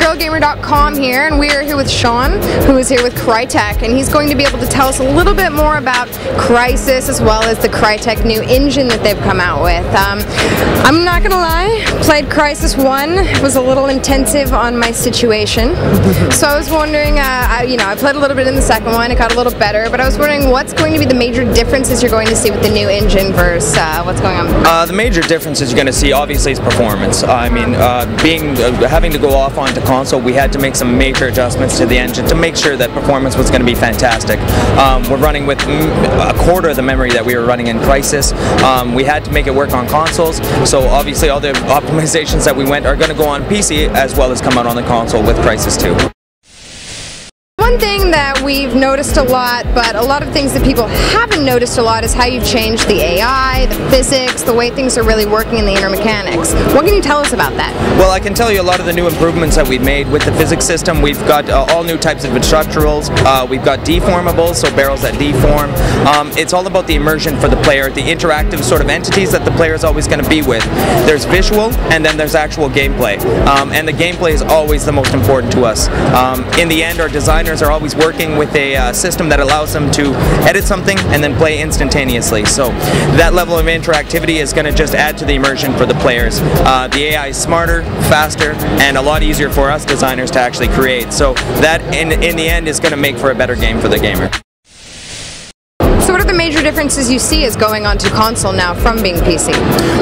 GirlGamer.com here, and we are here with Sean, who is here with Crytek, and he's going to be able to tell us a little bit more about Crysis as well as the Crytek new engine that they've come out with. I'm not gonna lie, played Crysis 1, it was a little intensive on my situation, so I was wondering, I played a little bit in the second one, it got a little better, but I was wondering what's going to be the major differences you're going to see with the new engine versus what's going on? The major differences you're going to see obviously is performance. I mean, having to go off onto console, we had to make some major adjustments to the engine to make sure that performance was going to be fantastic. We're running with a quarter of the memory that we were running in Crysis. We had to make it work on consoles, so obviously all the optimizations that we went are going to go on PC as well as come out on the console with Crysis 2. One thing that we've noticed a lot, but a lot of things that people haven't noticed a lot, is how you've changed the AI, the physics, the way things are really working in the inner mechanics. What can you tell us about that? Well, I can tell you a lot of the new improvements that we've made with the physics system. We've got all new types of structurals. We've got deformables, so barrels that deform. It's all about the immersion for the player, the interactive sort of entities that the player is always going to be with. There's visual, and then there's actual gameplay. And the gameplay is always the most important to us. In the end, our designers are always working with a system that allows them to edit something and then play instantaneously. So that level of interactivity is going to just add to the immersion for the players. The AI is smarter, faster, and a lot easier for us designers to actually create. So that, in the end, is going to make for a better game for the gamer. So what are the major differences you see as going onto console now from being PC?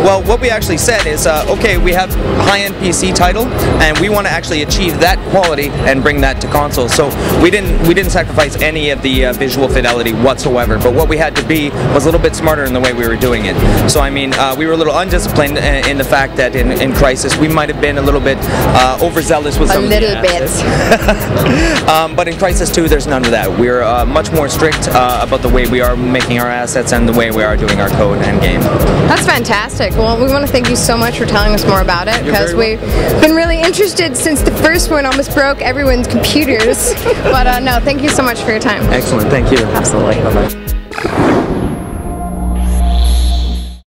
Well, what we actually said is, okay, we have high-end PC title, and we want to actually achieve that quality and bring that to console. So we didn't sacrifice any of the visual fidelity whatsoever. But what we had to be was a little bit smarter in the way we were doing it. So I mean, we were a little undisciplined in the fact that in Crysis we might have been a little bit overzealous with some of the assets. But in Crysis 2, there's none of that. We're much more strict about the way we are making our assets and the way we are doing our code and game. That's fantastic. Well, we want to thank you so much for telling us more about it, because we've been really interested since the first one almost broke everyone's computers. But no, thank you so much for your time. Excellent, thank you. Absolutely. Bye-bye.